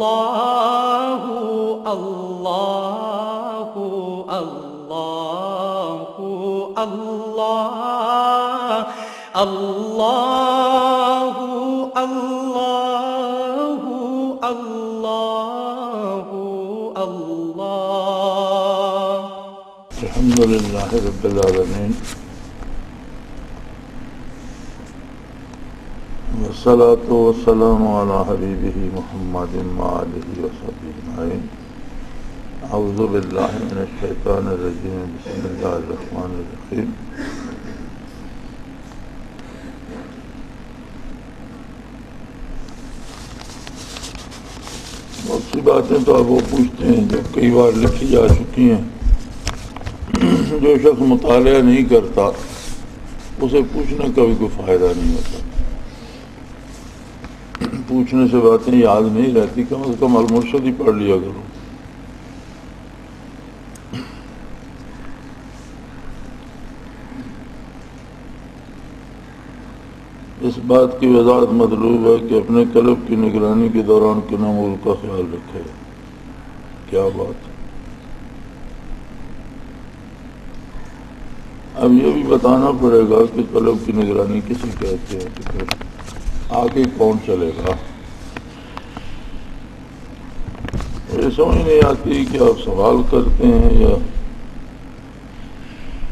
اللہ اللہ اللہ اللہ اللہ اللہ اللہ اللہ الحمدللہ رب العالمین والصلاة والسلام علی حبیبہ محمد وآلہ وصحبہ اجمعین اعوذ باللہ من الشیطان الرجیم بسم اللہ الرحمن الرحیم بہت سی باتیں تو آپ وہ پوچھتے ہیں جو کئی بار لکھی جا چکی ہیں. جو شخص مطالعہ نہیں کرتا اسے پوچھنے کا بھی کوئی فائدہ نہیں ہوتا. پوچھنے سے باتیں یاد نہیں رہتی، کم از کم المرشد ہی پڑھ لیا کرو. اس بات کی وضاحت مطلوب ہے کہ اپنے قلب کی نگرانی کے دوران کن امور کا خیال رکھے. کیا بات ہے. اب یہ بھی بتانا پڑے گا کہ قلب کی نگرانی کسی کہتے ہیں، تو پھر آگے کون چلے گا. یہ سمجھ نہیں آتی کہ آپ سوال کرتے ہیں یا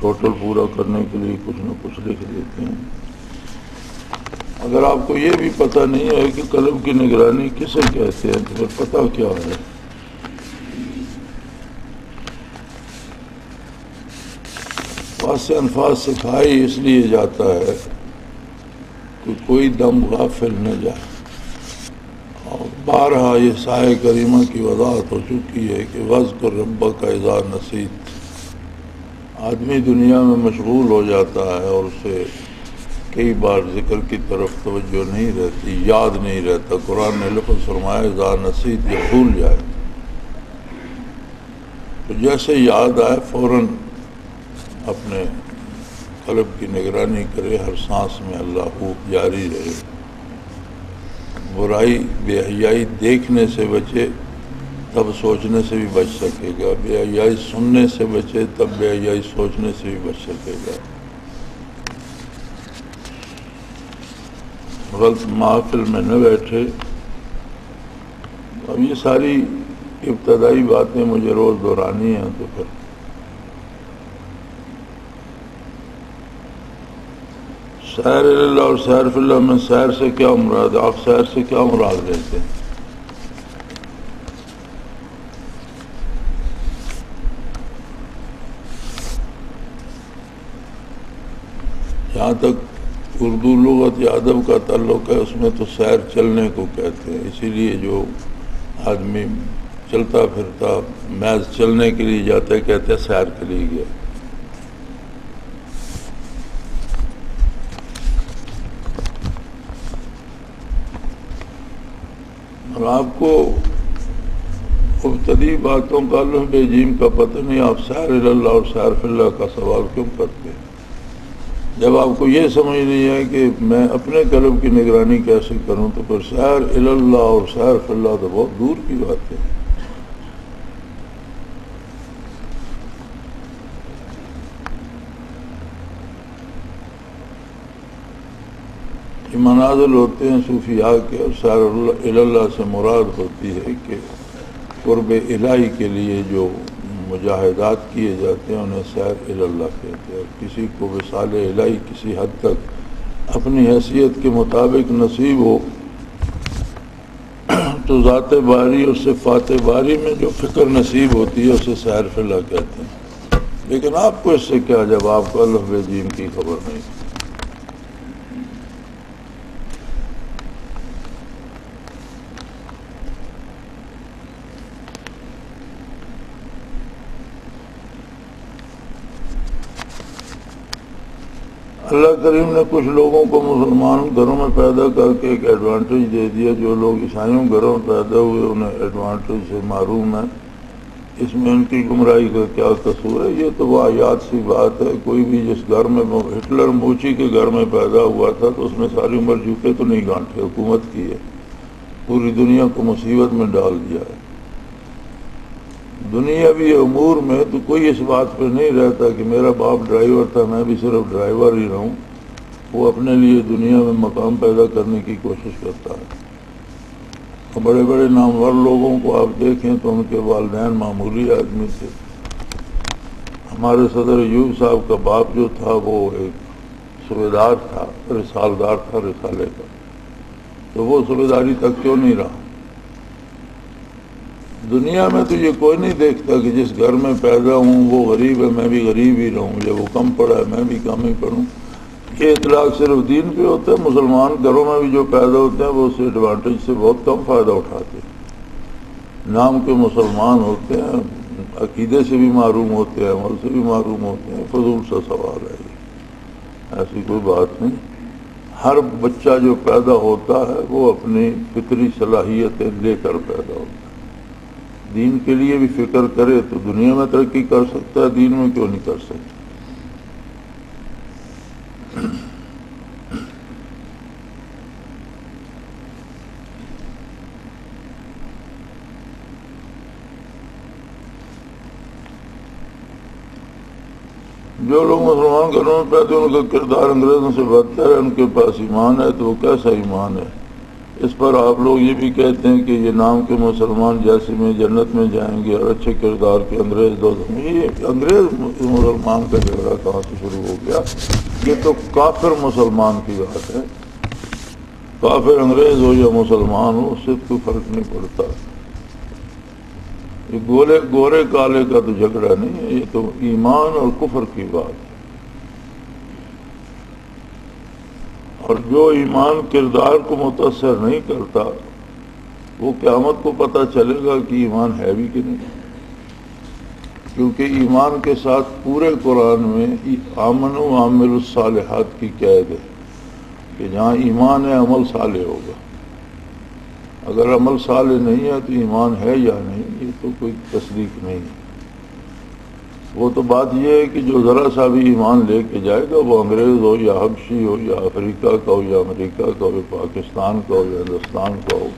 ٹوٹل پورا کرنے کے لیے کچھ نہ کچھ لکھ دیتے ہیں. اگر آپ کو یہ بھی پتہ نہیں ہے کہ قلب کی نگرانی کسے کہتے ہیں تو پھر پتہ کیا ہے. واسطے انفاظ سکھائی اس لیے جاتا ہے کہ کوئی دم غافل نہ جائے. اور بارہا یہ سائے کریمہ کی وضاحت ہو چکی ہے کہ وذکر ربک اذا نسیت. آدمی دنیا میں مشغول ہو جاتا ہے اور اسے کئی بار ذکر کی طرف توجہ نہیں رہتی، یاد نہیں رہتا. قرآن نے لفظ فرمایا اذا نسیت، یہ بھول جائے. تو جیسے یاد آئے فوراً اپنے قلب کی نگرانی کرے، ہر سانس میں اللہ خوب جاری رہے. برائی بے حیائی دیکھنے سے بچے تب سوچنے سے بھی بچ سکے گا. بے حیائی سننے سے بچے تب بے حیائی سوچنے سے بھی بچ سکے گا. غلط محفل میں نہ بیٹھے. اب یہ ساری ابتدائی باتیں مجھے روز دہرانی ہیں، تو پھر سیر اللہ اور سیر فی اللہ میں سیر سے کیا مراد ہے؟ آپ سیر سے کیا مراد لیتے ہیں؟ جہاں تک اردو لغت یا ادب کا تعلق ہے اس میں تو سیر چلنے کو کہتے ہیں. اسی لیے جو آدمی چلتا پھرتا محض چلنے کے لیے جاتا ہے کہتے ہیں سیر کے لیے گیا. اور آپ کو مبتدی باتوں کا الف بے جیم کا پتہ نہیں، آپ سیر اللہ اور سیر فی اللہ کا سوال کیوں کرتے ہیں؟ جب آپ کو یہ سمجھ نہیں ہے کہ میں اپنے قلب کی نگرانی کیسے کروں تو پھر سیر اللہ اور سیر فی اللہ تو بہت دور کی بات ہے. یہ منازل ہوتے ہیں صوفیاء کے، اور سیر اللہ سے مراد ہوتی ہے کہ قرب الہی کے لیے جو مجاہدات کیے جاتے ہیں انہیں سیر اللہ کہتے ہیں. کسی کو وصال الہی کسی حد تک اپنی حیثیت کے مطابق نصیب ہو تو ذات باری اور صفات باری میں جو فکر نصیب ہوتی ہے اسے سیر فی اللہ کہتے ہیں. لیکن آپ کو اس سے کیا جب آپ کو الف بے جیم کی خبر نہیں. اللہ کریم نے کچھ لوگوں کو مسلمان گھروں میں پیدا کر کے ایک ایڈوانٹیج دے دیا. جو لوگ عیسائیوں گھروں میں پیدا ہوئے انہیں ایڈوانٹیج سے محروم ہیں. اس میں ان کی گمراہی کا کیا قصور ہے؟ یہ تو واحد سی بات ہے. کوئی بھی جس گھر میں ہٹلر موچی کے گھر میں پیدا ہوا تھا تو اس نے ساری عمر جوتے تو نہیں گانٹے، حکومت کی ہے. پوری دنیا کو مصیبت میں ڈال دیا ہے۔ دنیاوی امور میں تو کوئی اس بات پہ نہیں رہتا کہ میرا باپ ڈرائیور تھا، میں بھی صرف ڈرائیور ہی رہوں۔ وہ اپنے لیے دنیا میں مقام پیدا کرنے کی کوشش کرتا ہے۔ بڑے بڑے نامور لوگوں کو آپ دیکھیں تو ان کے والدین معمولی آدمی تھے۔ ہمارے صدر ایوب صاحب کا باپ جو تھا وہ ایک صوبیدار تھا، رسالدار تھا رسالے کا، تو وہ صوبیداری تک کیوں نہیں رہا؟ دنیا میں تو یہ کوئی نہیں دیکھتا کہ جس گھر میں پیدا ہوں وہ غریب ہے، میں بھی غریب ہی رہوں، یا وہ کم پڑھا ہے میں بھی کم ہی پڑھوں۔ یہ اطلاق صرف دین پہ ہوتا ہے۔ مسلمان گھروں میں بھی جو پیدا ہوتے ہیں وہ اس ایڈوانٹیج سے بہت کم فائدہ اٹھاتے ہیں۔ نام کے مسلمان ہوتے ہیں، عقیدے سے بھی معروم ہوتے ہیں، عمل سے بھی معروم ہوتے ہیں۔ فضول سا سوال ہے یہ، ایسی کوئی بات نہیں۔ ہر بچہ جو پیدا ہوتا ہے وہ اپنی فطری صلاحیتیں لے کر پیدا ہوتا ہے۔ دین کے لیے بھی فکر کرے تو دنیا میں ترقی کر سکتا ہے، دین میں کیوں نہیں کر سکتا؟ جو لوگ مسلمان گھروں میں پیدا ان کا کردار انگریزوں سے بدتر ہے، ان کے پاس ایمان ہے تو وہ کیسا ایمان ہے؟ اس پر آپ لوگ یہ بھی کہتے ہیں کہ یہ نام کے مسلمان جیسے میں جنت میں جائیں گے اور اچھے کردار کے انگریز دوزخ میں۔ یہ انگریز مسلمان کا جھگڑا کہاں سے شروع ہو گیا؟ یہ تو کافر مسلمان کی بات ہے۔ کافر انگریز ہو یا مسلمان ہو اس سے کوئی فرق نہیں پڑتا۔ یہ گورے کالے کا تو جھگڑا نہیں ہے، یہ تو ایمان اور کفر کی بات ہے۔ اور جو ایمان کردار کو متاثر نہیں کرتا وہ قیامت کو پتہ چلے گا کہ ایمان ہے بھی کہ نہیں، کیونکہ ایمان کے ساتھ پورے قرآن میں آمنوا وعملوا الصالحات کی قید ہے کہ جہاں ایمان ہے عمل صالح ہوگا۔ اگر عمل صالح نہیں ہے تو ایمان ہے یا نہیں یہ تو کوئی تصدیق نہیں ہے۔ وہ تو بات یہ ہے کہ جو ذرا سا بھی ایمان لے کے جائے گا وہ انگریز ہو یا حبشی ہو یا افریقہ کا ہو یا امریکہ کا ہو یا پاکستان کا ہو یا ہندوستان کا ہو،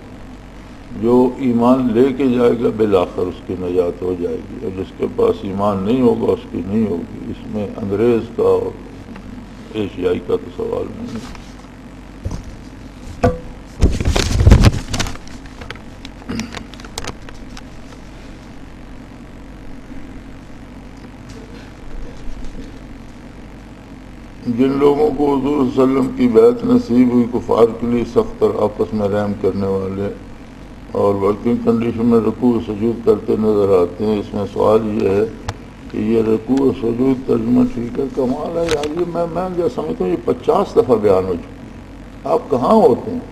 جو ایمان لے کے جائے گا بالآخر اس کی نجات ہو جائے گی، اور جس کے پاس ایمان نہیں ہوگا اس کی نہیں ہوگی۔ اس میں انگریز کا اور ایشیائی کا تو سوال نہیں ہے۔ جن لوگوں کو حضور صلی اللہ علیہ وسلم کی بیعت نصیب ہوئی، کفار کے لیے سخت اور آپس میں رحم کرنے والے اور ورکنگ کنڈیشن میں رکوع و سجود کرتے نظر آتے ہیں، اس میں سوال یہ ہے کہ یہ رکوع و سجود ترجمہ ٹھیک ہے؟ کمال ہے یار، یہ میں جو سمجھتا ہوں یہ 50 دفعہ بیان ہو چکی ہے۔ آپ کہاں ہوتے ہیں؟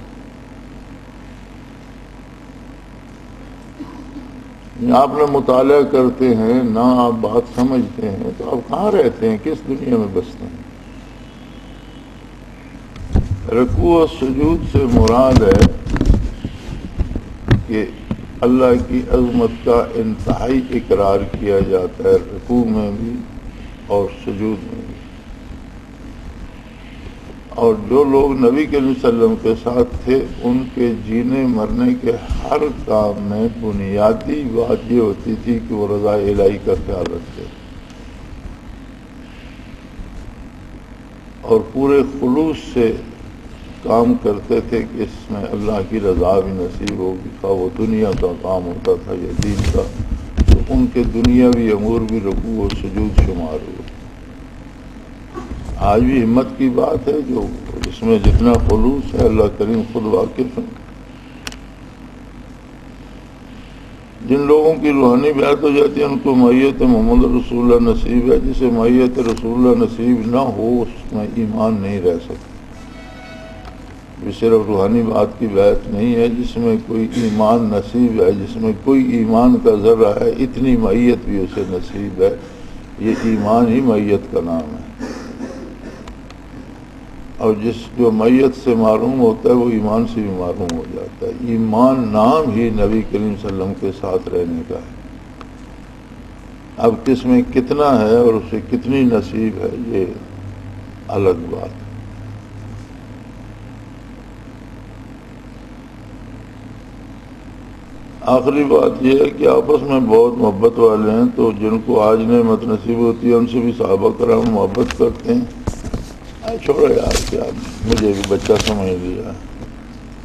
آپ نہ مطالعہ کرتے ہیں نہ آپ بات سمجھتے ہیں، تو آپ کہاں رہتے ہیں؟ کس دنیا میں بستے ہیں؟ رکوع و سجود سے مراد ہے کہ اللہ کی عظمت کا انتہائی اقرار کیا جاتا ہے، رکوع میں بھی اور سجود میں بھی۔ اور جو لوگ نبی کے علیہ وسلم کے ساتھ تھے ان کے جینے مرنے کے ہر کام میں بنیادی بات یہ ہوتی تھی کہ وہ رضا الہی کا خیال رکھتے اور پورے خلوص سے کام کرتے تھے کہ اس میں اللہ کی رضا بھی نصیب ہوگی، خواہ وہ دنیا کا کام ہوتا تھا یا دین کا، تو ان کے دنیاوی امور بھی رکوع و سجود شمار ہوئے۔ آج بھی ہمت کی بات ہے، جو اس میں جتنا خلوص ہے اللہ کریم خود واقف ہے۔ جن لوگوں کی روحانی بیعت ہو جاتی ہے ان کو معیت محمد رسول اللہ نصیب ہے۔ جسے معیت رسول اللہ نصیب نہ ہو اس میں ایمان نہیں رہ سکتا۔ یہ صرف روحانی بات کی بیعت نہیں ہے، جس میں کوئی ایمان نصیب ہے، جس میں کوئی ایمان کا ذرہ ہے، اتنی معیت بھی اسے نصیب ہے۔ یہ ایمان ہی معیت کا نام ہے، اور جو معیت سے معروم ہوتا ہے وہ ایمان سے بھی معروم ہو جاتا ہے۔ ایمان نام ہی نبی کریم صلی اللہ علیہ وسلم کے ساتھ رہنے کا ہے۔ اب کس میں کتنا ہے اور اسے کتنی نصیب ہے یہ الگ بات ہے۔ آخری بات یہ ہے کہ آپس میں بہت محبت والے ہیں، تو جن کو آج نعمت نصیب ہوتی ہے ان سے بھی صحابہ کرام محبت کرتے ہیں۔ چھوڑو یار، کیا مجھے بھی بچہ سمجھ لیا،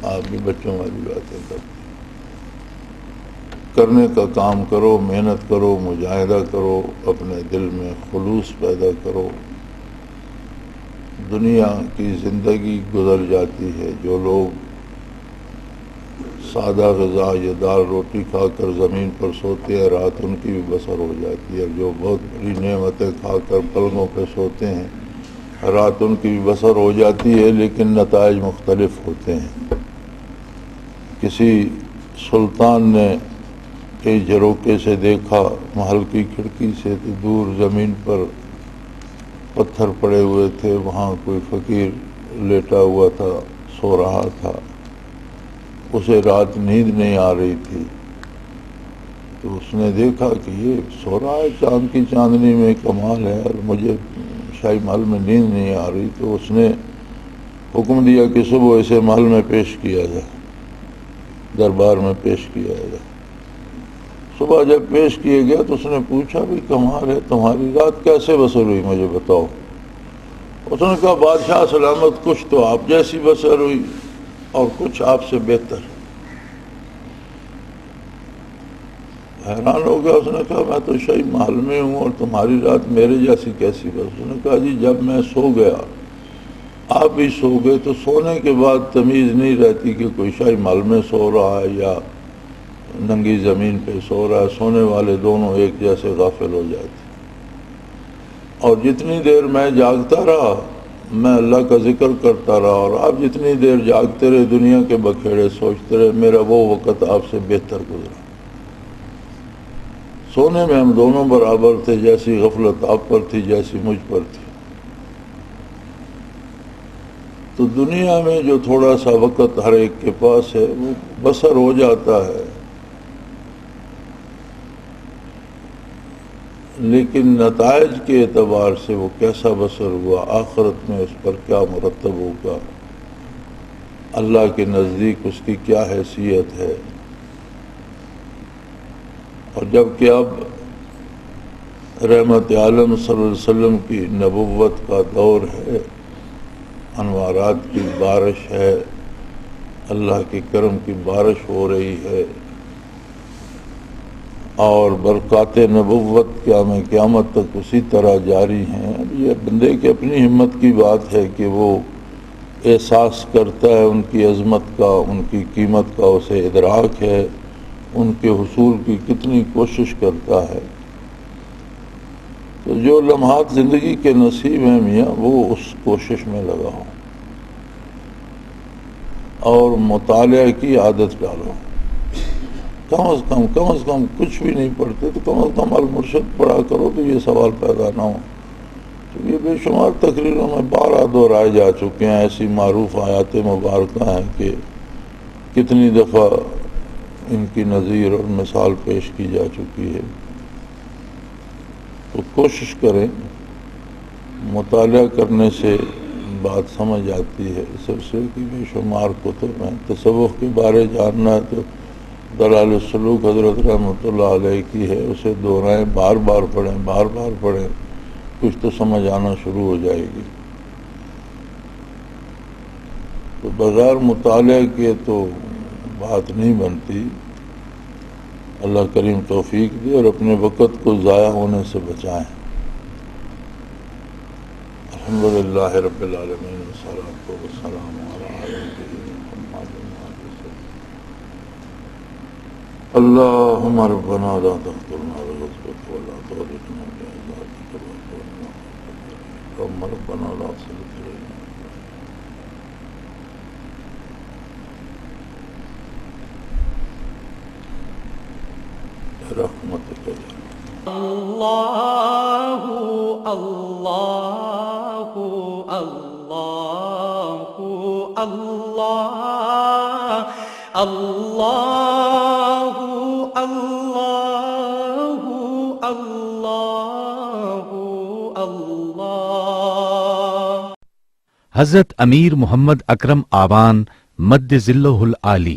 آپ بھی بچوں والی باتیں کرتے، کرنے کا کام کرو، محنت کرو، مجاہدہ کرو، اپنے دل میں خلوص پیدا کرو۔ دنیا کی زندگی گزر جاتی ہے، جو لوگ سادہ غذا یا دال روٹی کھا کر زمین پر سوتے ہیں، رات ان کی بھی بسر ہو جاتی ہے، جو بہت بڑی نعمتیں کھا کر پلنگوں پہ سوتے ہیں، رات ان کی بھی بسر ہو جاتی ہے، لیکن نتائج مختلف ہوتے ہیں۔ کسی سلطان نے کئی جھروکے سے دیکھا محل کی کھڑکی سے تو دور زمین پر پتھر پڑے ہوئے تھے، وہاں کوئی فقیر لیٹا ہوا تھا، سو رہا تھا، اسے رات نیند نہیں آ رہی تھی، تو اس نے دیکھا کہ یہ سو رہا ہے چاند کی چاندنی میں، کمال ہے، اور مجھے شاہی محل میں نیند نہیں آ رہی، تو اس نے حکم دیا کہ صبح اسے محل میں پیش کیا جائے، دربار میں پیش کیا جائے۔ صبح جب پیش کیے گیا تو اس نے پوچھا بھی کمال ہے، تمہاری رات کیسے بسر ہوئی مجھے بتاؤ۔ اس نے کہا بادشاہ سلامت، کچھ تو آپ جیسی بسر ہوئی اور کچھ آپ سے بہتر۔ حیران ہو گیا، اس نے کہا میں تو شاہی محل میں ہوں اور تمہاری رات میرے جیسی کیسی بس؟ اس نے کہا جی جب میں سو گیا آپ بھی سو گئے، تو سونے کے بعد تمیز نہیں رہتی کہ کوئی شاہی محل میں سو رہا ہے یا ننگی زمین پہ سو رہا ہے، سونے والے دونوں ایک جیسے غافل ہو جاتے، اور جتنی دیر میں جاگتا رہا میں اللہ کا ذکر کرتا رہا، اور آپ جتنی دیر جاگتے رہے دنیا کے بکھیڑے سوچتے رہے، میرا وہ وقت آپ سے بہتر گزرا۔ سونے میں ہم دونوں برابر تھے، جیسی غفلت آپ پر تھی جیسی مجھ پر تھی۔ تو دنیا میں جو تھوڑا سا وقت ہر ایک کے پاس ہے وہ بسر ہو جاتا ہے، لیکن نتائج کے اعتبار سے وہ کیسا بسر ہوا، آخرت میں اس پر کیا مرتب ہوگا، اللہ کے نزدیک اس کی کیا حیثیت ہے۔ اور جب کہ اب رحمت عالم صلی اللہ علیہ وسلم کی نبوت کا دور ہے، انوارات کی بارش ہے، اللہ کے کرم کی بارش ہو رہی ہے، اور برکات نبوت قیامت تک اسی طرح جاری ہیں۔ یہ بندے کی اپنی ہمت کی بات ہے کہ وہ احساس کرتا ہے ان کی عظمت کا، ان کی قیمت کا اسے ادراک ہے، ان کے حصول کی کتنی کوشش کرتا ہے۔ تو جو لمحات زندگی کے نصیب ہیں میاں، وہ اس کوشش میں لگا ہوں اور مطالعہ کی عادت ڈالو۔ کم از کم کچھ بھی نہیں پڑھتے تو کم از کم المرشد پڑھا کرو، تو یہ سوال پیدا نہ ہو۔ تو یہ بے شمار تقریروں میں بارہ دہرائے جا چکے ہیں، ایسی معروف آیات مبارکہ ہیں کہ کتنی دفعہ ان کی نظیر اور مثال پیش کی جا چکی ہے۔ تو کوشش کریں، مطالعہ کرنے سے بات سمجھ آتی ہے۔ سلسلے کی بے شمار کتب ہیں، تصوف کے بارے جاننا ہے تو دلائل السلوک حضرت رحمۃ اللہ علیہ کی ہے، اسے دہرائیں، بار بار پڑھیں، کچھ تو سمجھ آنا شروع ہو جائے گی۔ تو بغیر مطالعہ کیے تو بات نہیں بنتی۔ اللہ کریم توفیق دے اور اپنے وقت کو ضائع ہونے سے بچائیں۔ الحمدللہ رب العالمین والصلاۃ والسلام علی محمد۔ اللہم ربنا لا تقتلنا بغضبک ولا تغرقنا بعذابک اللہم ربنا لا تسلط علینا برحمتک اللہ اللہ اللہ اللہ اللہ اللہ اللہ اللہ۔ حضرت امیر محمد اکرم آوان مد ظلہ العالی